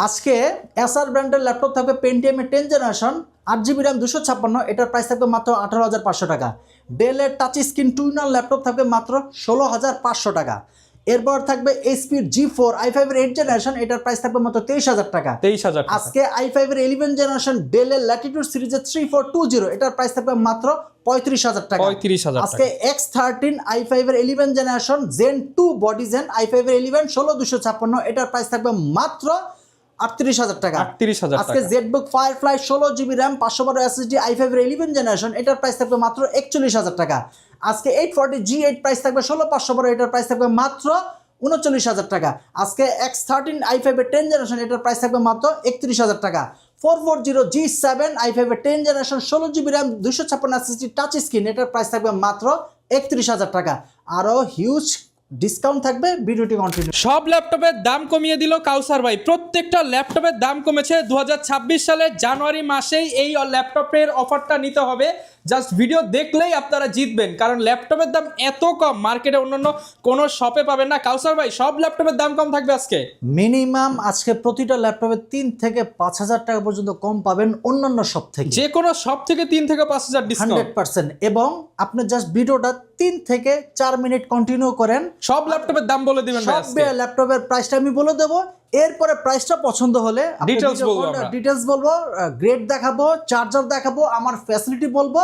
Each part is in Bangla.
আজকে এসআর ব্র্যান্ডের ল্যাপটপ থাকবে পেন্টিয়াম 10 জেনারেশন 8GB RAM 256, এটার প্রাইস থাকবে মাত্র 18,500 টাকা। ডেলের টাচ স্ক্রিন 2-in-1 ল্যাপটপ থাকবে মাত্র 16,500 টাকা। এরপর থাকবে এইচপির G4 i5 এর 8 জেনারেশন, এটার প্রাইস থাকবে মাত্র 23,000 টাকা। 23,000 টাকা। আজকে i5 এর 11 জেনারেশন ডেলের ল্যাটিটিউড সিরিজের 3420, এটার প্রাইস থাকবে মাত্র 35,000 টাকা। 35,000 টাকা। আজকে X13 i5 এর 11 generation Zen 2 body gen i5 এর 11 16256, এটার প্রাইস থাকবে মাত্র 38,000 টাকা। 38,000 আজকে টাকা। ZBook Firefly 16GB RAM 512 SSD i5 এর 11 জেনারেশন, এটার প্রাইস থাকবে মাত্র 41,000 টাকা। আজকে 840 G8 প্রাইস থাকবে 16512, এটার প্রাইস থাকবে মাত্র 39,000 টাকা। আজকে X13 i5 এর 10 জেনারেশন, এটার প্রাইস থাকবে মাত্র 31,000 টাকা। 440 G7 i5 এর 10 generation 16GB RAM 256 SSD touch screen, এটার প্রাইস থাকবে মাত্র 31,000 টাকা। আরও হিউজ ডিসকাউন্ট থাকবে, ভিডিওটি কন্টিনিউ। সব ল্যাপটপের দাম কমিয়ে দিল কাউসার ভাই। প্রত্যেকটা ল্যাপটপের দাম কমেছে। 2026 সালের জানুয়ারি মাসেই এই ল্যাপটপের অফারটা নিতে হবে। জাস্ট ভিডিও দেখলেই আপনারা জিতবেন, কারণ ল্যাপটপের দাম এত কম মার্কেটে অন্যান্য কোনো শপে পাবেন না। কাউসার ভাই, সব ল্যাপটপের দাম কম থাকবে আজকে। মিনিমাম আজকে প্রতিটা ল্যাপটপে 3 থেকে 5,000 টাকা পর্যন্ত কম পাবেন অন্যান্য শপ থেকে। যে কোনো শপ থেকে 3 থেকে 5,000 ডিসকাউন্ট 100%। এবং আপনি জাস্ট ভিডিওটা 3 থেকে 4 মিনিট কন্টিনিউ করেন, সব ল্যাপটপের দাম বলে দিবেন ভাই সব আজকে। ল্যাপটপের প্রাইসটা আমি বলে দেবো। এরপরে প্রাইসটা পছন্দ হলে ডিটেলস বলবো, গ্রেড দেখাবো, চার্জার দেখাবো, আমার ফ্যাসিলিটি বলবো।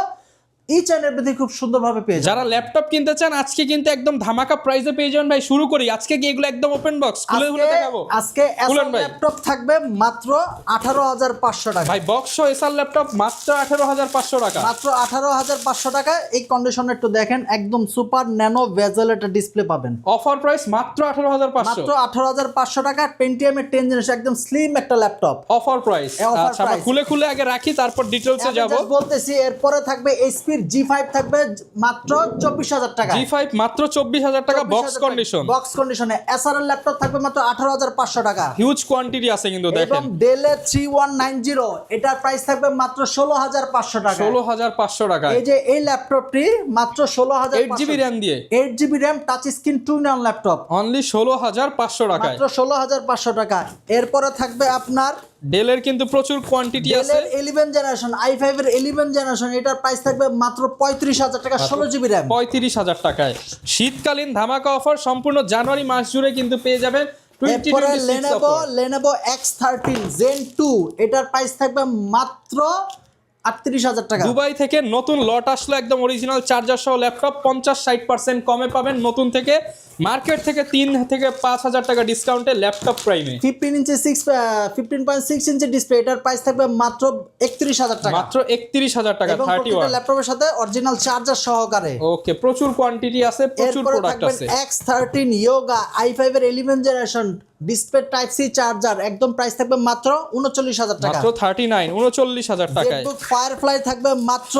ইচ অ্যান্ড এভরিথিং খুব সুন্দরভাবে পেয়ে যাবেন। যারা ল্যাপটপ কিনতে চান আজকে কিন্তু একদম ধামাকা প্রাইসে পেয়ে যাবেন ভাই। শুরু করি আজকে কি এগুলো একদম ওপেন বক্স খুলে দেখাবো। আজকে এসআর ল্যাপটপ থাকবে মাত্র 18,500 টাকা ভাই। বক্স সহ এসআর ল্যাপটপ মাত্র 18,500 টাকা। মাত্র 18,500 টাকা। এই কন্ডিশনে একটু দেখেন, একদম সুপার ন্যানো বেজেল একটা ডিসপ্লে পাবেন। অফার প্রাইস মাত্র 18,500। মাত্র 18,500 টাকা। পেন্টিয়াম 10 জেনারেশন একদম স্লিম একটা ল্যাপটপ। Offer price. আচ্ছা, আমরা খুলে আগে রাখি, তারপর ডিটেইলসে যাব। বলতেছি এরপরে থাকবে এইচপির G5 থাকবে মাত্র 24,000 টাকা। G5 মাত্র 24,000 টাকা বক্স কন্ডিশন। বক্স কন্ডিশনে এসআর এর ল্যাপটপ থাকবে মাত্র 18,500 টাকা। হিউজ কোয়ান্টিটি আছে কিন্তু দেখেন। এবং ডেলের 3190, এটার প্রাইস থাকবে মাত্র 16,500 টাকা। 16,500 টাকা। এই যে এই ল্যাপটপটি মাত্র 16,500, 8GB RAM দিয়ে, 8GB RAM touch screen 2-in-1 laptop, only 16,500 টাকায়। মাত্র 16,500 টাকা। এরপরে থাকবে আপনার ডেলের কিন্তু প্রচুর কোয়ান্টিটি আছে। ডেলের 11 জেনারেশন i5 এর 11 জেনারেশন, এটার প্রাইস থাকবে মাত্র 35,000 টাকা, 16GB RAM 35,000 টাকায়। শীতকালীন ধামাকা অফার সম্পূর্ণ জানুয়ারি মাস জুড়ে কিন্তু পেয়ে যাবেন। এরপরে Lenovo X13 Zen 2, এটার প্রাইস থাকবে মাত্র 38,000 টাকা। দুবাই থেকে নতুন লট আসলো, একদম অরিজিনাল চার্জার সহ ল্যাপটপ 50-60% কমে পাবেন নতুন থেকে। মার্কেট থেকে 3 থেকে 5,000 টাকা ডিসকাউন্টে ল্যাপটপ প্রাইমে 15.6 ইঞ্চি ডিসপ্লে, এটার প্রাইস থাকবে মাত্র 31,000 টাকা। মাত্র 31,000 টাকা। 31 ল্যাপটপের সাথে অরিজিনাল চার্জার সহকারে। ওকে, প্রচুর কোয়ান্টিটি আছে, প্রচুর প্রোডাক্ট আছে। X13 Yoga i5 এর 11 generation display type C charger, একদম প্রাইস থাকবে মাত্র 39,000 টাকা। মাত্র 39,000 টাকায়। ZBook Firefly থাকবে মাত্র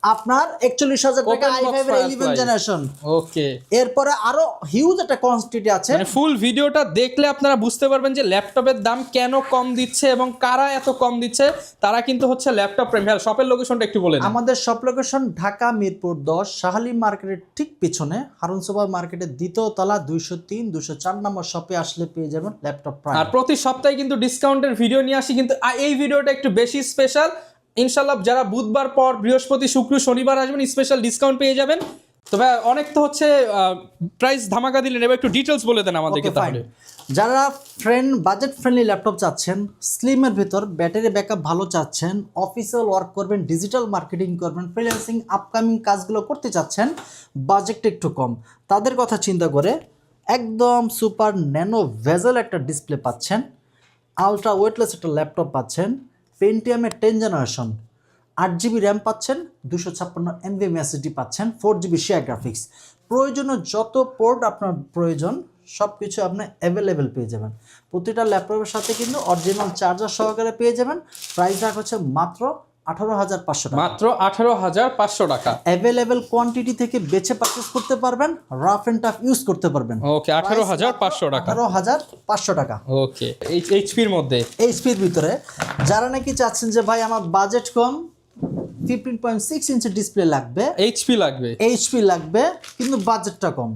আপনার 41,000 টাকা, i5 এর 11 জেনারেশন। ওকে, এরপরে আরো হিউজ একটা কোয়ান্টিটি আছে। মানে ফুল ভিডিওটা দেখলে আপনারা বুঝতে পারবেন যে ল্যাপটপের দাম কেন কম দিচ্ছে এবং কারা এত কম দিচ্ছে। তারা কিন্তু হচ্ছে ল্যাপটপ প্রেমী। শপের লোকেশনটা একটু বলে দিন। আমাদের শপ লোকেশন ঢাকা মিরপুর 10 শাহালি মার্কেটের ঠিক পিছনে হারুন সুপার মার্কেটের দ্বিতীয় তলা 203-204 নম্বর শপে আসলে পেয়ে যাবেন ল্যাপটপ প্রাইম। আর প্রতি সপ্তাহে কিন্তু ডিসকাউন্টের ভিডিও নিয়ে আসি, কিন্তু এই ভিডিওটা একটু বেশি স্পেশাল। ইনশাল্লাহ যারা বুধবার পর বৃহস্পতি শুক্র শনিবার আসবেন স্পেশাল ডিসকাউন্ট পেয়ে যাবেন। তবে অনেক তো হচ্ছে প্রাইস ধামাকা দিলেন, এবার একটু ডিটেলস বলে দেন আমাদেরকে তাহলে। যারা বাজেট ফ্রেন্ডলি ল্যাপটপ চাচ্ছেন, স্লিমের ভিতর ব্যাটারি ব্যাকআপ ভালো চাচ্ছেন, অফিসিয়াল ওয়ার্ক করবেন, ডিজিটাল মার্কেটিং করবেন, ফ্রিল্যান্সিং আপকামিং কাজগুলো করতে চাচ্ছেন, বাজেটটা একটু কম, তাদের কথা চিন্তা করে একদম সুপার ন্যানো ভেজেল একটা ডিসপ্লে পাচ্ছেন, আলট্রা ওয়েটলেস একটা ল্যাপটপ পাচ্ছেন, পেন্টিয়ামের 10 জেনারেশন 8GB RAM পাচ্ছেন, 256 NVMe SSD পাচ্ছেন, 4GB শেয়ার গ্রাফিক্স। প্রয়োজনীয় যত পোর্ট আপনার প্রয়োজন সব কিছু আপনি অ্যাভেলেবেল পেয়ে যাবেন। প্রতিটা ল্যাপটপের সাথে কিন্তু অরিজিনাল চার্জার সহকারে পেয়ে যাবেন। প্রাইস রাখা হচ্ছে মাত্র 18,500 টাকা। মাত্র 18,500 টাকা। অ্যাভেলেবেল কোয়ান্টিটি থেকে বেছে পারচেজ করতে পারবেন, রাফ এন্ড টাফ ইউজ করতে পারবেন। ওকে, 18,500 টাকা। 18,500 টাকা। ওকে, এইচপির মধ্যে, এইচপির ভিতরে যারা নাকি চাচ্ছেন যে ভাই আমার বাজেট কম, 15.6 ইঞ্চি ডিসপ্লে লাগবে, এইচপি লাগবে কিন্তু বাজেটটা কম,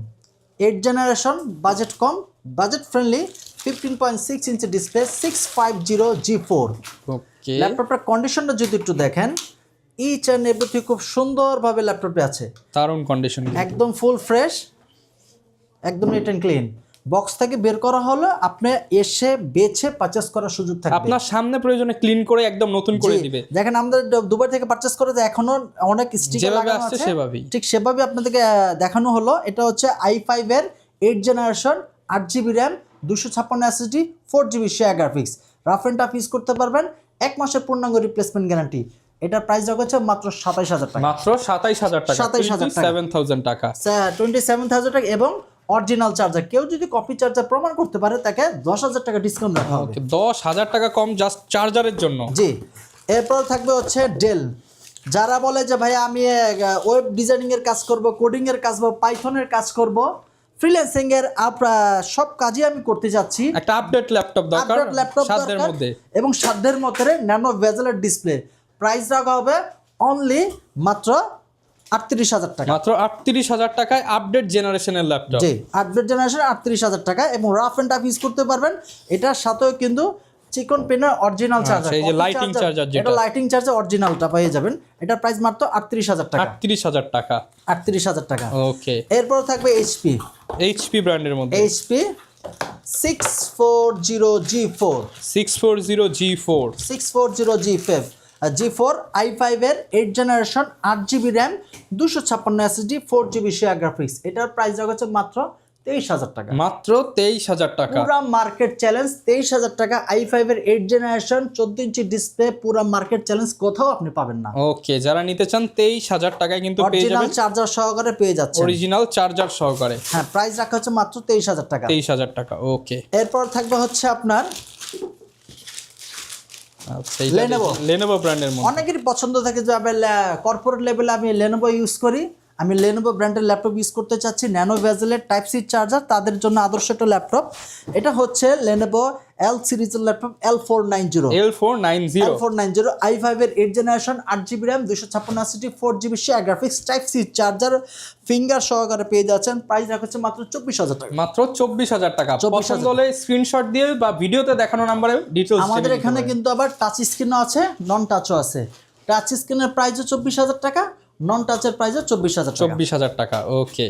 8 জেনারেশন বাজেট কম, budget friendly 15.6 inch display 650G4। ওকে, ল্যাপটপটার কন্ডিশনটা যদি একটু দেখেন, ইচ অ্যান্ড এভরিথিং খুব সুন্দরভাবে ল্যাপটপে আছে, দারুণ কন্ডিশন। একদম ফুল ফ্রেশ, একদম নিট অ্যান্ড ক্লিন। বক্স থেকে বের করা হলো, আপনি এসে বেছে পারচেস করার সুযোগ থাকবে। আপনার সামনে প্রয়োজনে ক্লিন করে একদম নতুন করে জি, দিবে। দেখেন আমাদের দুবাই থেকে পারচেস করে যে এখনো অনেক স্টিকার যেভাবে লাগানো আসছে আছে, সেভাবেই। ঠিক সেভাবে আপনাদেরকে দেখানো হলো। এটা হচ্ছে i5 এর 8 generation, 8GB RAM, 256 SSD, 4GB share graphics. Rough and tough use করতে পারবেন, 1 মাসের পূর্ণাঙ্গ রিপ্লেসমেন্ট গ্যারান্টি। এটার প্রাইস রাখা হচ্ছে মাত্র 27,000 টাকা। মাত্র 27,000 টাকা, 27,000 টাকা। 27,000 টাকা। 27,000 টাকা এবং অরিজিনাল চার্জার। কেউ যদি কপি চার্জার প্রমাণ করতে পারে তাকে 10,000 টাকা ডিসকাউন্ট রাখা হবে। ওকে, 10,000 টাকা কম জাস্ট চার্জারের জন্য। জি, এরপর থাকবে হচ্ছে ডেল। যারা বলে যে ভাই আমি ওয়েব ডিজাইনিং এর কাজ করব, কোডিং এর কাজ করব, পাইথনের কাজ করব, ফ্রিল্যান্সিং এর সব কাজই আমি করতে যাচ্ছি, একটা আপডেট ল্যাপটপ দরকার, আপডেট ল্যাপটপ সাধ্যের দরকার মধ্যে। এবং সাধ্যের মধ্যে ন্যানো বেজেলের ডিসপ্লে। প্রাইস রাখা হবে অনলি মাত্র 38,000 টাকা। মাত্র 38,000 টাকায় আপডেট জেনারেশনের ল্যাপটপ। জি, আপডেট জেনারেশন 38,000 টাকা এবং রাফ এন্ড টাফ ইউজ করতে পারবেন। এটার সাথেও কিন্তু চিকন পেনের অরিজিনাল চার্জার, এই যে লাইটিং চার্জার, এটা যেটা লাইটিং চার্জার অরিজিনালটা পেয়ে যাবেন। এটার প্রাইস মাত্র 38,000 টাকা। 38,000 টাকা। 38,000 টাকা। ওকে, এরপর থাকবে এইচপি। এইচপি ব্র্যান্ডের মধ্যে HP 640G4, 640G4, 640G5, G4 i5 এর 8 generation, 8GB RAM, 256 SSD, 4GB share graphics. এটার প্রাইস রাখা হচ্ছে মাত্র 23,000 টাকা। মাত্র 23,000 টাকা। পুরা মার্কেট চ্যালেঞ্জ 23,000 টাকা। i5 এর 8 জেনারেশন, 14 ইঞ্চি ডিসপ্লে, পুরা মার্কেট চ্যালেঞ্জ কোথাও আপনি পাবেন না। ওকে, যারা নিতে চান 23,000 টাকায় কিন্তু পেয়ে অরিজিনাল যাবেন, চার্জার সহকারে পেয়ে যাচ্ছেন। অরিজিনাল চার্জার সহকারে। হ্যাঁ, প্রাইস রাখা হচ্ছে মাত্র 23,000 টাকা। 23,000 টাকা। ওকে, এরপর থাকবে হচ্ছে আপনার আচ্ছা, এটা Lenovo। লেনোভো ব্র্যান্ডের মধ্যে। অনেকেরই পছন্দ থাকে যে আমি কর্পোরেট লেভেলে আমি লেনোভো ইউজ করি, আমি লেনোভো ব্র্যান্ডের ল্যাপটপ ইউজ করতে চাচ্ছি, ন্যানো বেজেলের টাইপ সি চার্জার, তাদের জন্য আদর্শ একটা ল্যাপটপ। এটা হচ্ছে লেনোভো এল সিরিজের ল্যাপটপ L490, L490 i5 এর 8 generation, 8GB RAM, 256 SSD, 4GB share graphics, type C charger, finger সহকারে পেয়ে যাচ্ছেন। প্রাইস রাখা হচ্ছে মাত্র 24,000 টাকা। মাত্র 24,000 টাকা। 24,000 পছন্দ হলে স্ক্রিনশট দিয়ে বা ভিডিওতে দেখানো নম্বরে ডিটেইলস। আমাদের এখানে কিন্তু আবার টাচ স্ক্রিনও আছে, নন টাচও আছে। টাচ স্ক্রিনের প্রাইসও 24,000 টাকা, নন টাচের প্রাইসও 24,000 টাকা। 24,000 টাকা। ওকে,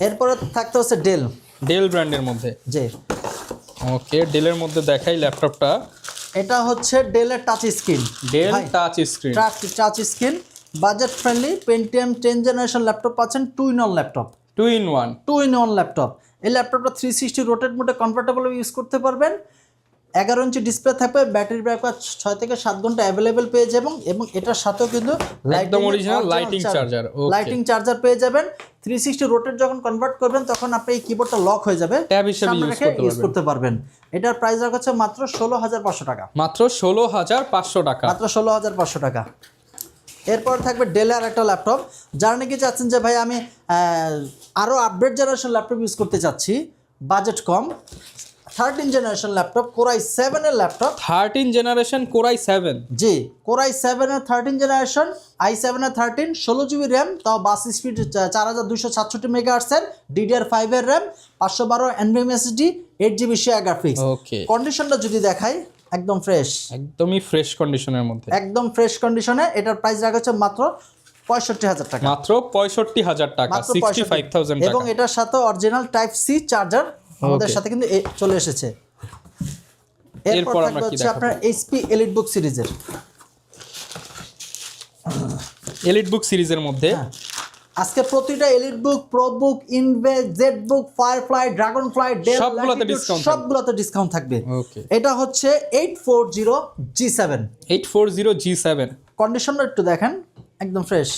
এরপরে থাকতে হচ্ছে ডেল। ডেল ব্র্যান্ডের মধ্যে। জি, ওকে, ডেলের মধ্যে দেখাই ল্যাপটপটা। এটা হচ্ছে ডেলের touch screen. Dell touch screen, touch screen, budget friendly, Pentium 10 generation laptop পাচ্ছেন, 2 in 1 laptop. 2 in 1। 2 in 1 laptop. এই ল্যাপটপটা 360 রোটেট মোডে কমফোর্টেবল ইউজ করতে পারবেন। 11 ইঞ্চি ডিসপ্লে থাকবে, ব্যাটারি ব্যাকআপ 6 থেকে 7 ঘন্টা অ্যাভেলেবেল পেয়ে যাবেন এবং এটার সাথেও কিন্তু একদম original lighting charger. Lighting charger পেয়ে যাবেন। 360 রোটেট যখন কনভার্ট করবেন তখন আপনার এই কিবোর্ডটা লক হয়ে যাবে, ট্যাব হিসেবে ইউজ করতে পারবেন। এটার প্রাইস রাখা হচ্ছে মাত্র 16,500 টাকা। মাত্র 16,500 টাকা। মাত্র 16,500 টাকা। এরপর থাকবে ডেলের একটা ল্যাপটপ। যারা নাকি চাচ্ছেন যে ভাই আমি আরও আপডেট জেনারেশন ল্যাপটপ ইউজ করতে চাচ্ছি, বাজেট কম, 13 জেনারেশন ল্যাপটপ, কোরাই 7 এর ল্যাপটপ। 13 generation core i 7। জি, কোরাই 7 এর 13 জেনারেশন, i7 এর 13, 16GB র্যাম, তাও বাস স্পিড 4266 মেগাহার্টজ এর, DDR5 এর RAM, 512 NVMe SSD, 8GB share graphics. Okay, কন্ডিশনটা যদি দেখাই একদম ফ্রেশ, একদমই ফ্রেশ কন্ডিশনের মধ্যে। একদম ফ্রেশ কন্ডিশনে। এটার প্রাইস রাখা হচ্ছে মাত্র 65,000 টাকা। মাত্র 65,000 টাকা, মাত্র 65,000 এবং টাকা। এটার সাথে অরিজিনাল টাইপ সি চার্জার আমাদের সাথে কিন্তু চলে এসেছে। এরপর আমরা কি হচ্ছে দেখাবো? আপনার HP এলিটবুক সিরিজের। এলিটবুক সিরিজের মধ্যে আজকে প্রতিটা এলিটবুক, প্রোবুক, ইনভেজ, জেটবুক, ফায়ারফ্লাই, ড্রাগনফ্লাই, ডেল, সবগুলোতে ডিসকাউন্ট থাকবে। সবগুলোতে ডিসকাউন্ট থাকবে। ওকে, এটা হচ্ছে 840G7। 840G7। কন্ডিশনটা একটু দেখেন, একদম ফ্রেশ।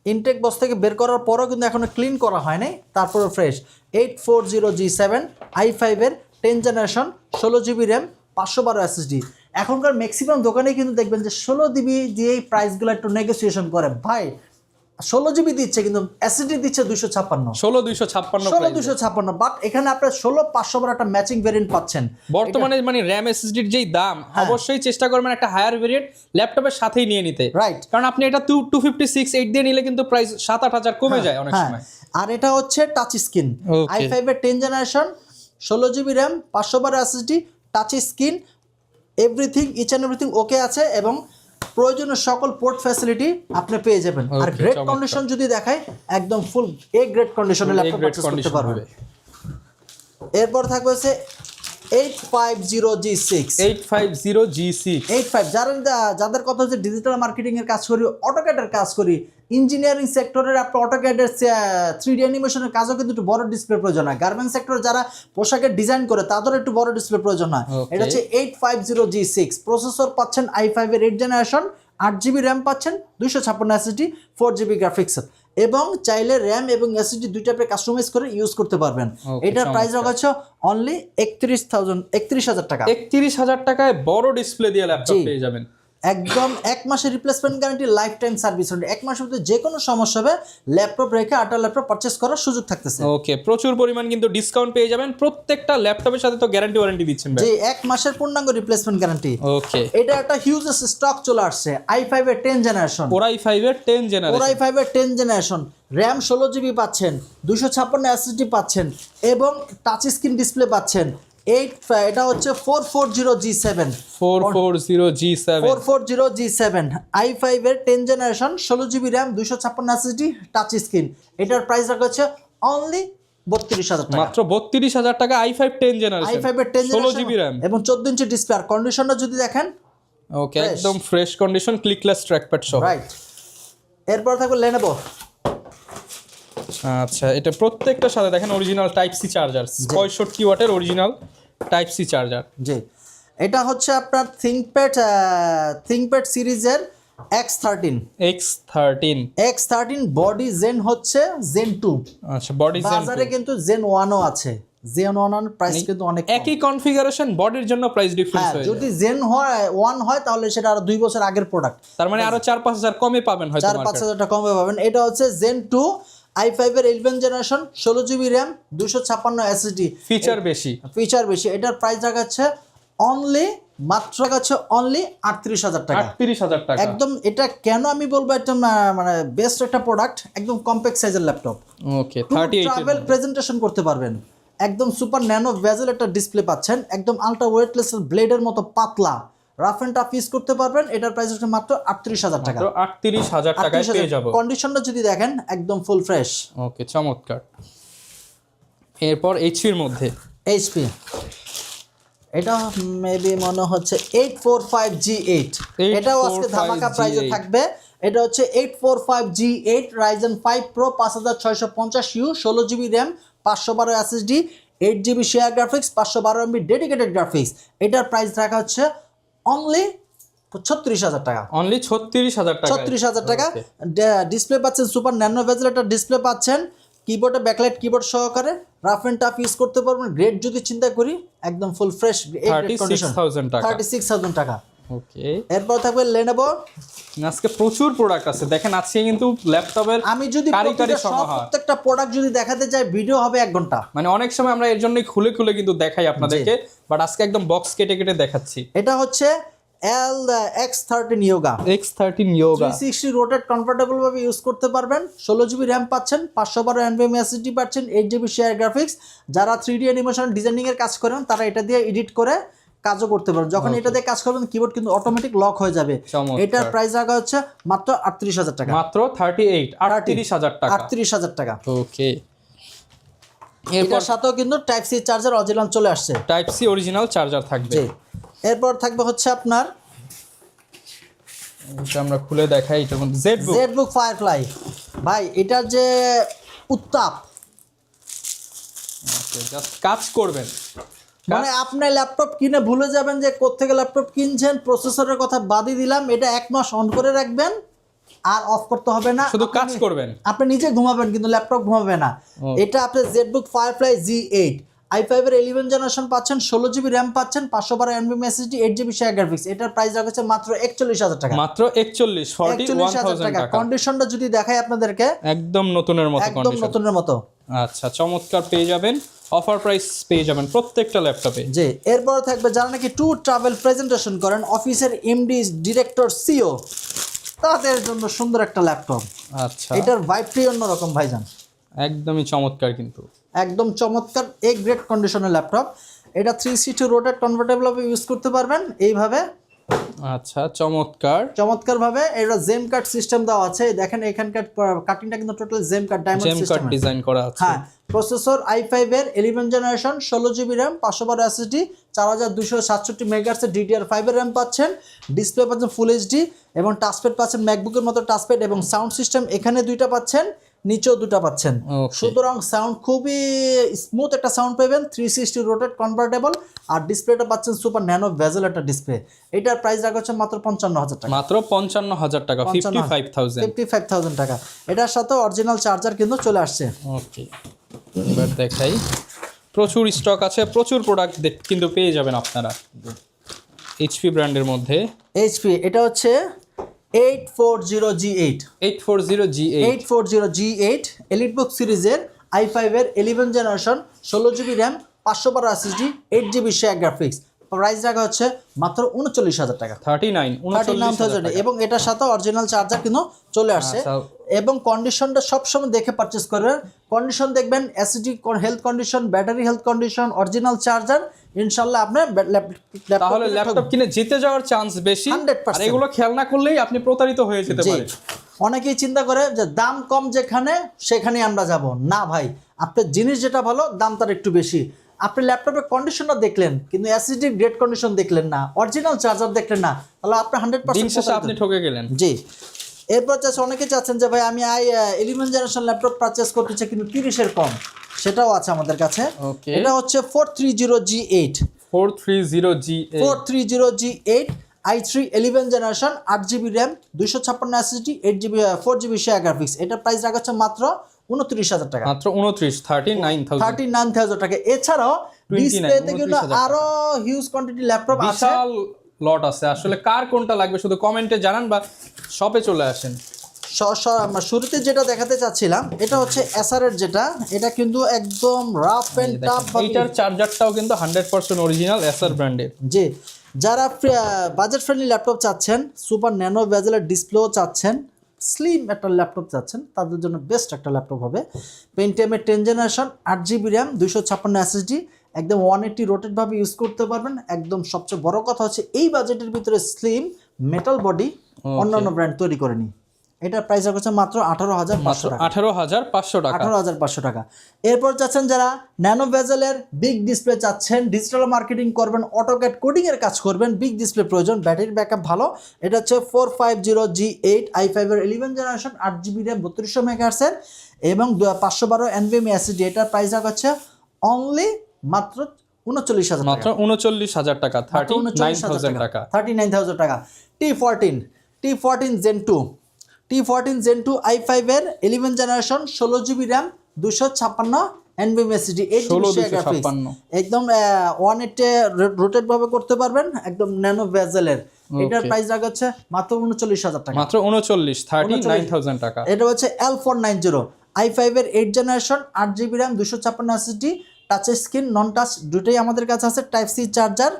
ইনটেক বক্স থেকে বের করার পরও কিন্তু এখনো ক্লিন করা হয়নি, তারপরে ফ্রেশ। 840G7, i5 এর 10 জেনারেশন, 16GB র্যাম, 512 SSD। এখনকার ম্যাক্সিমাম দোকানে কিন্তু দেখবেন যে 16GB দিয়ে এই প্রাইসগুলো একটু নেগোসিয়েশন করে। ভাই 16GB দিচ্ছে কিন্তু SSD দিচ্ছে 256, 16,256 বাট এখানে আপনার 16,500 একটা ম্যাচিং ভেরিয়েন্ট পাচ্ছেন। বর্তমানে মানে র্যাম এসএসডির যেই দাম, অবশ্যই চেষ্টা করবেন একটা হায়ার ভেরিয়েন্ট ল্যাপটপের সাথেই নিয়ে নিতে। রাইট, কারণ আপনি এটা 256 8 দিয়ে নিলে কিন্তু প্রাইস 7-8 হাজার কমে যায় অনেক সময়। আর এটা হচ্ছে টাচ স্ক্রিন, i5 এর 10 generation, 16 GB RAM 512 SSD touch screen everything each and everything okay আছে এবং প্রয়োজনীয় সকল পোর্ট ফ্যাসিলিটি আপনি পেয়ে যাবেন। আর Okay, গ্রেড চমৎকার। কন্ডিশন যদি দেখায় একদম ফুল এ গ্রেড কন্ডিশনের ল্যাপটপ গ্রেড পারচেজ করতে কন্ডিশন পারবেন। হবে। এরপর থাকবে হচ্ছে 850G6 850G6 যাদের কথা হচ্ছে ডিজিটাল মার্কেটিং এর কাজ করি, অটোক্যাডের কাজ করি, ইঞ্জিনিয়ারিং সেক্টরের আপনার অটোক্যাডের 3D অ্যানিমেশনের কাজও কিন্তু একটু বড় ডিসপ্লে প্রয়োজন হয়। গার্মেন্টস সেক্টরে যারা পোশাকের ডিজাইন করে তাদেরও একটু বড় ডিসপ্লে প্রয়োজন হয়। Okay. এটা হচ্ছে 850G6 প্রসেসর পাচ্ছেন i5 এর 8th জেনারেশন, 8GB র্যাম পাচ্ছেন, 256 SSD, 4GB গ্রাফিক্স এবং চাইলে র্যাম এবং এসএসডি দুইটা আপনি কাস্টমাইজ করে ইউজ করতে পারবেন। Okay, এটার প্রাইস চমৎকার। রাখা হচ্ছে অনলি 31,000 টাকা। 31,000 টাকায় বড় ডিসপ্লে দিয়ে ল্যাপটপ জি। পেয়ে যাবেন। একদম 1 মাসের replacement guarantee, life time service. 1 মাসের মধ্যে যে কোনো সমস্যা হবে ল্যাপটপ রেখে আটা ল্যাপটপ পারচেস করার সুযোগ থাকতেছে। ওকে, প্রচুর পরিমাণ কিন্তু ডিসকাউন্ট পেয়ে যাবেন। প্রত্যেকটা ল্যাপটপের সাথে তো গ্যারান্টি ওয়ারেন্টি দিচ্ছেন ভাই। যে 1 মাসের পূর্ণাঙ্গ রিপ্লেসমেন্ট গ্যারান্টি। ওকে, এটা একটা হিউজ স্টক চলে আসছে i5 এর 10 জেনারেশন, Core i5 এর 10 জেনারেশন। Core i5 এর 10 জেনারেশন, র্যাম 16GB পাচ্ছেন, 256 SSD পাচ্ছেন এবং টাচ স্ক্রিন ডিসপ্লে পাচ্ছেন। এটা হচ্ছে 440G7 440G7 440G7 i5 এর 10 generation, 16GB RAM, 256 SSD, touch screen. এটার প্রাইস রাখা হচ্ছে অনলি 32,000 টাকা। মাত্র 32,000 টাকা i5 10 জেনারেশন, i5 এর 10 16GB র্যাম এবং 14 ইঞ্চি ডিসপ্লে। আর কন্ডিশনটা যদি দেখেন ওকে, Fresh. একদম ফ্রেশ কন্ডিশন, ক্লিকলেস ট্র্যাকপ্যাড সহ। রাইট। এরপর থাকবে Lenovo। আচ্ছা, এটা প্রত্যেকটার সাথে দেখেন অরিজিনাল টাইপ সি চার্জার, 65 ওয়াটের অরিজিনাল টাইপ সি চার্জার। জি, এটা হচ্ছে আপনার থিংকপ্যাড সিরিজের X13 X13 বডি জেন হচ্ছে জেন 2। আচ্ছা, বডি বাজারে কিন্তু জেন 1ও আছে। জেন 1 প্রাইস কিন্তু অনেক কম। একই কনফিগারেশন, বডির জন্য প্রাইস ডিফারেন্স হ্যাঁ, হয়ে যদি যায়। জেন 1 হয় তাহলে সেটা আরো 2 বছর আগের প্রোডাক্ট, তার মানে আরো 4-5 কমে পাবেন হয়তো 4-5 মার্কেটে। হাজার টাকা কমে পাবেন। এটা হচ্ছে জেন 2 i5 এর 11 generation, 16GB RAM, 256 SSD, feature বেশি। ফিচার বেশি। এটার প্রাইস রাখাচ্ছে অনলি মাত্র রাখাচ্ছে অনলি 38,000 টাকা। 38,000 টাকা। একদম এটা কেন আমি বলবো একটা মানে বেস্ট একটা প্রোডাক্ট, একদম কম্প্যাক্ট সাইজের ল্যাপটপ, ওকে, 38 ট্রাভেল প্রেজেন্টেশন করতে পারবেন। একদম সুপার ন্যানো ভেজেল একটা ডিসপ্লে পাচ্ছেন, একদম আলট্রা ওয়েটলেস ব্লেডের মতো পাতলা, রাফ এন্ড টাফ ইউজ করতে পারবেন। এটার প্রাইস হচ্ছে মাত্র 38,000 টাকা। মাত্র 38,000 টাকায় পেয়ে যাব। কন্ডিশনটা যদি দেখেন একদম ফুল ফ্রেশ। ওকে, চমৎকার। এরপর এইচপির মধ্যে এইচপি, এটা মেবি মনে হচ্ছে 845G8, এটাও আজকে ধামাকা প্রাইসে থাকবে। এটা হচ্ছে 845G8 Ryzen 5 Pro 5650U, 16GB RAM, 512 SSD, 8GB share graphics, 512MB dedicated graphics. এটার প্রাইস রাখা হচ্ছে অনলি 36,000 টাকা। অনলি 36,000 টাকা। 36,000 টাকা। ডিসপ্লে পাচ্ছেন সুপার ন্যানো ভেজেল একটা ডিসপ্লে পাচ্ছেন, কিবোর্ডে ব্যাকলাইট কিবোর্ড সহকারে, রাফ এন্ড টাফ ইউজ করতে পারবেন। গ্রেড যদি চিন্তা করি একদম ফুল ফ্রেশ, 36,000 টাকা। 36,000 টাকা। ওকে, এরপর থাকবে Lenovo। আজকে প্রচুর প্রোডাক্ট আছে দেখেন। আজকে কিন্তু ল্যাপটপের আমি যদি কারিগরি সমাহার, প্রত্যেকটা প্রোডাক্ট যদি দেখাতে চাই ভিডিও হবে 1 ঘন্টা। মানে অনেক সময় আমরা এর জন্যই খুলে খুলে কিন্তু দেখাই আপনাদেরকে, বাট আজকে একদম বক্স কেটে কেটে দেখাচ্ছি। এটা হচ্ছে X13 Yoga X13 Yoga 360 rotate comfortable ভাবে ইউজ করতে পারবেন। 16GB র্যাম পাচ্ছেন, 512 NVMe SSD পাচ্ছেন, 8GB শেয়ার গ্রাফিক্স। যারা 3D অ্যানিমেশন ডিজাইনিং এর কাজ করেন তারা এটা দিয়ে এডিট করে কাজও করতে পারবেন। যখন এটা দিয়ে কাজ করবেন কিবোর্ড কিন্তু অটোমেটিক লক হয়ে যাবে। চমৎকার। এটার প্রাইস রাখা হচ্ছে মাত্র 38,000 টাকা। মাত্র 38,000 টাকা। 38,000 টাকা। ওকে, এটার সাথেও কিন্তু টাইপ সি চার্জার অরিজিনাল চলে আসছে। টাইপ সি অরিজিনাল চার্জার থাকবে। জি, এরপর থাকবে হচ্ছে আপনার এটা আমরা খুলে দেখাই। এটার মধ্যে জেটবুক ফায়ারফ্লাই। ভাই এটার যে উত্তাপ, জাস্ট কাজ করবেন, মানে আপনি ল্যাপটপ কিনে ভুলে যাবেন যে কোত্থেকে ল্যাপটপ কিনছেন। প্রসেসরের কথা বাদই দিলাম, এটা 1 মাস অন করে রাখবেন আর অফ করতে হবে না, শুধু কাজ করবেন। আপনি নিজে ঘুমাবেন কিন্তু ল্যাপটপ ঘুমাবে না। এটা আপনি জেটবুক ফায়ারফ্লাই G8 i5 এর 11 জেনারেশন পাচ্ছেন, 16GB র্যাম পাচ্ছেন, 512 NVMe SSD, 8GB share graphics. এটার প্রাইস রাখছে মাত্র 41,000 টাকা। মাত্র 41,000 টাকা। কন্ডিশনটা যদি দেখাই আপনাদেরকে একদম নতুনের মতো একদম কন্ডিশন। নতুনের মতো। আচ্ছা, চমৎকার পেয়ে যাবেন, অফার প্রাইস পেয়ে যাবেন প্রত্যেকটা ল্যাপটপে। জি, এরপর থাকবে যারা নাকি ট্যুর ট্রাভেল প্রেজেন্টেশন করেন, অফিসের এমডি, ডিরেক্টর, সিও, তাদের জন্য সুন্দর একটা ল্যাপটপ। আচ্ছা, এটার ভাইবটাই অন্যরকম ভাইজান। একদমই চমৎকার কিন্তু। একদম চমৎকার এ গ্রেড কন্ডিশনের ল্যাপটপ। এটা 360 রোটেট কনভার্টেবল ভাবে ইউজ করতে পারবেন এইভাবে। আচ্ছা, চমৎকার ভাবে এটা জেম কাট সিস্টেম দেওয়া আছে, দেখেন এখানকার কাটিংটা কিন্তু টোটাল জেম কাট ডায়মন্ড জেম কাট সিস্টেম ডিজাইন করা আছে। হ্যাঁ, প্রসেসর i5 এর 11 generation 16GB RAM 512 SSD 4267 megahertz DDR5 এর RAM পাচ্ছেন। ডিসপ্লে পাচ্ছেন ফুল এইচডি এবং টাচপ্যাড পাচ্ছেন ম্যাকবুকের মতো টাচপ্যাড এবং সাউন্ড সিস্টেম এখানে দুইটা পাচ্ছেন, নিচেও দুটো পাচ্ছেন। সুতরাং সাউন্ড খুবই স্মুথ একটা সাউন্ড পাবেন। 360 রোটেট কনভার্টেবল আর ডিসপ্লেটা পাচ্ছেন সুপার ন্যানো বেজেল একটা ডিসপ্লে। এটার প্রাইস রাখা হচ্ছে মাত্র 55,000 টাকা। মাত্র 55,000 টাকা, 55,000 টাকা। এটার সাথে অরিজিনাল চার্জার কিন্তু চলে আসছে। ওকে, এবার দেখাই। প্রচুর স্টক আছে, প্রচুর প্রোডাক্ট কিন্তু পেয়ে যাবেন আপনারা এইচপি ব্র্যান্ডের মধ্যে। এইচপি এটা হচ্ছে 840G8 840G8 এলিটবুক সিরিজের i5 এর 11 generation 16GB RAM 512 SSD 8GB share graphics. Price রাখা হচ্ছে মাত্র 39,000 টাকা, 39,000 এবং এটার সাথে অরিজিনাল চার্জার কিন্তু চলে আসছে। এবং কন্ডিশনটা সবসময় দেখে পারচেস করবেন। কন্ডিশন দেখবেন, SSD health condition, battery health condition, original charger, ইনশাআল্লাহ আপনার তাহলে ল্যাপটপ কিনে জিতে যাওয়ার চান্স বেশি। 100%। আর এগুলো খেয়াল না করলেই আপনি প্রতারিত হয়ে যেতে পারেন। অনেকেই চিন্তা করে যে দাম কম যেখানে সেখানে আমরা যাব না ভাই, আপনার জিনিস যেটা ভালো দাম তার একটু বেশি। আপনি ল্যাপটপের কন্ডিশনটা দেখলেন কিন্তু এসএসডি গ্রেড কন্ডিশন দেখলেন না, অরিজিনাল চার্জার দেখলেন না, তাহলে আপনি 100% আপনি ঠকে গেলেন। জি। এরপর অনেকে চাচ্ছেন যে ভাই আমি 11 জেনারেশন ল্যাপটপ পারচেস করতে চাই কিন্তু 30-এর কম, সেটাও আছে আমাদের কাছে। এটা হচ্ছে 430G8 i3 11 generation 8GB RAM 256 SSD 8GB 4GB share graphics. এটার প্রাইস রাখা হচ্ছে মাত্র 29,000 টাকা, মাত্র 39,000 টাকা। এছাড়াও ডিসপ্লেতে কিন্তু আরো হিউজ কোয়ান্টিটি ল্যাপটপ আছে, বিশাল লট আছে। আসলে কার কোনটা লাগবে শুধু কমেন্টে জানান বা শপে চলে আসেন। শুরুতে যেটা দেখাতে চাচ্ছিলাম এটা হচ্ছে এসারের যেটা, এটা কিন্তু একদম রাফ এন্ড টাফ। এটার চার্জারটাও কিন্তু 100% অরিজিনাল এসার ব্র্যান্ডের। জি, যারা বাজেট ফ্রেন্ডলি ল্যাপটপ চাচ্ছেন, সুপার ন্যানো বেজেলের ডিসপ্লেও চাচ্ছেন, স্লিম একটা ল্যাপটপ চাচ্ছেন, তাদের জন্য বেস্ট একটা ল্যাপটপ হবে। পেন্টিয়ামের 10 জেনারেশন 8GB RAM 256 SSD একদম 180 রোটেট ভাবে ইউজ করতে পারবেন। একদম সবচেয়ে বড় কথা হচ্ছে এই বাজেটের ভিতরে স্লিম মেটাল বডি অন্যান্য ব্র্যান্ড তৈরি করেনি। এটার প্রাইস হচ্ছে মাত্র 18,500 টাকা, 18,500 টাকা। এরপর চাচ্ছেন যারা ন্যানো বেজেলের বিগ ডিসপ্লে চাচ্ছেন, ডিজিটাল মার্কেটিং করবেন, অটোক্যাড কোডিং এর কাজ করবেন, বিগ ডিসপ্লে প্রয়োজন, ব্যাটারি ব্যাকআপ ভালো। এটা হচ্ছে 450G8 i5 এর 11 জেনারেশন 8GB RAM 3200 মেগাহার্টজ এর এবং 512 NVMe SSD। এটার প্রাইস হচ্ছে অনলি মাত্র 39,000 টাকা, মাত্র 39,000 টাকা, 39,000 টাকা, 39,000 টাকা। T14 Gen 2 i5 এর 11 generation 16GB RAM 256 NVMe SSD 8GB share graphics. একদম 180 রোটেট ভাবে করতে পারবেন, একদম ন্যানো বেজেলের। এটার প্রাইস রাখা হচ্ছে মাত্র 39,000 টাকা, মাত্র 39,000 টাকা। এটা হচ্ছে L490 i5 এর 8 generation 8GB RAM 256 SSD touch screen নন টাচ দুটোই আমাদের কাছে আছে, টাইপ সি চার্জার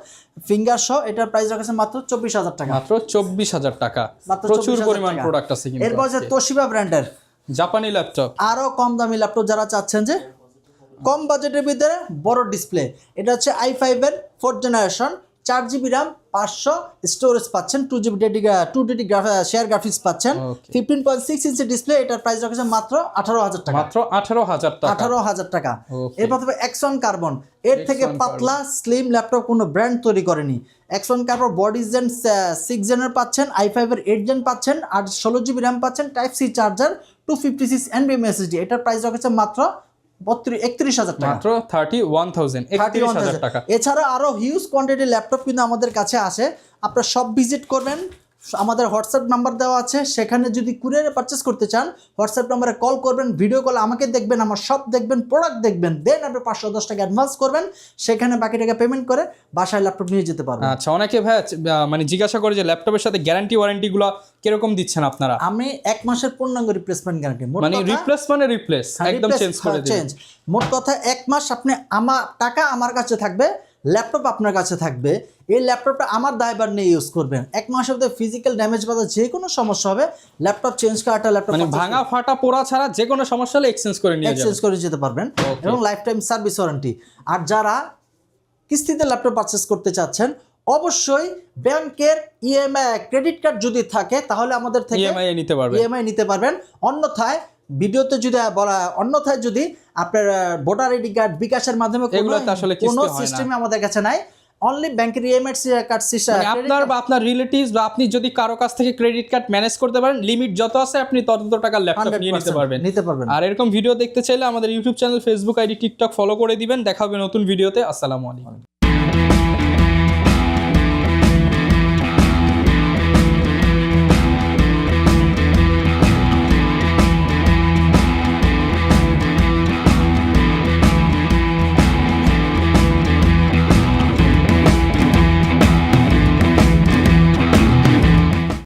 ফিঙ্গার সহ। এটার প্রাইস রাখছে মাত্র 24,000 টাকা, মাত্র 24,000 টাকা। প্রচুর পরিমাণ প্রোডাক্ট আছে কিন্তু। এরপর যে তোশিবা ব্র্যান্ডের জাপানি ল্যাপটপ, আরো কম দামি ল্যাপটপ যারা চাচ্ছেন যে কম বাজেটের ভিতরে বড় ডিসপ্লে, এটা হচ্ছে i5 এর 4th generation 4GB RAM 500 storage পাচ্ছেন, 2DD শেয়ার গ্রাফিক্স পাচ্ছেন, 15.6 ইঞ্চি ডিসপ্লে। এটার প্রাইস রাখছে মাত্র 18,000 টাকা, মাত্র 18,000 টাকা। এরপর তবে এক্সন কার্বন, এর থেকে পাতলা স্লিম ল্যাপটপ কোনো ব্র্যান্ড তৈরি করেনি। এক্সন কার্বন বডি জেন 6 জেনের পাচ্ছেন, i5 এর 8 জেন পাচ্ছেন আর 16GB RAM পাচ্ছেন, type C charger 256 NVMe SSD। এটার প্রাইস রাখছে মাত্র 31,000 টাকা, মাত্র 31,000 টাকা। এছাড়া আরো হিউজ কোয়ান্টিটি ল্যাপটপ কিন্তু আমাদের কাছে আসে। আপনারা সব ভিজিট করবেন, আমাদের হোয়াটসঅ্যাপ নাম্বার দেওয়া আছে, সেখানে যদি কুরিয়ারে পারচেস করতে চান হোয়াটসঅ্যাপ নাম্বারে কল করবেন, ভিডিও কল আমাকে দেখবেন, আমার শপ দেখবেন, প্রোডাক্ট দেখবেন, দেন আপনি 510 টাকা অ্যাডভান্স করবেন, সেখানে বাকি টাকা পেমেন্ট করে বাসায় ল্যাপটপ নিয়ে যেতে পারবেন। আচ্ছা, অনেকে ভাই মানে জিজ্ঞাসা করে যে ল্যাপটপের সাথে গ্যারান্টি ওয়ারেন্টিগুলো কিরকম দিচ্ছেন আপনারা? আমি 1 মাসের পূর্ণাঙ্গ রিপ্লেসমেন্ট গ্যারান্টি, মানে রিপ্লেস একদম চেঞ্জ করে দিবেন। মোট কথা 1 মাস আপনি আমার টাকা আমার কাছে থাকবে, ল্যাপটপ আপনার কাছে থাকবে, এই ল্যাপটপটা আমার দায়ভার নিয়ে ইউজ করবেন। 1 মাসের মধ্যে ফিজিক্যাল ড্যামেজ বা যে কোনো সমস্যা হবে, ল্যাপটপ চেঞ্জ করাটা, ল্যাপটপ মানে ভাঙা ফাটা পোড়া ছাড়া যে কোনো সমস্যা হলে এক্সচেঞ্জ করে নিয়ে যাবেন। এক্সচেঞ্জ করে যেতে পারবেন এবং লাইফ টাইম সার্ভিস ওয়ারেন্টি। আর যারা কিস্তিতে ল্যাপটপ পারচেস করতে চাচ্ছেন, অবশ্যই ব্যাংকের ইএমআই ক্রেডিট কার্ড যদি থাকে তাহলে আমাদের থেকে ইএমআই নিতে পারবেন। ইএমআই নিতে পারবেন। অন্যথায় ভিডিওতে যদি বলা, অন্যথায় যদি আপনার ভোটার আইডি কার্ড বিকাশের মাধ্যমে এগুলোতে আসলে কোনো কিস্তি হয় না। সিস্টেমে আমাদের কাছে নাই, অনলি ব্যাংকের ইএমআই কার্ড সিস্টেম। মানে আপনার বা আপনার রিলেটিভস বা আপনি যদি কারো কাছ থেকে ক্রেডিট কার্ড ম্যানেজ করতে পারেন, লিমিট যত আছে আপনি তত টাকার ল্যাপটপ নিয়ে নিতে পারবেন। আর এরকম ভিডিও দেখতে চাইলে আমাদের YouTube channel, Facebook ID, TikTok follow করে দিবেন। দেখা হবে নতুন ভিডিওতে। আসসালামু আলাইকুম।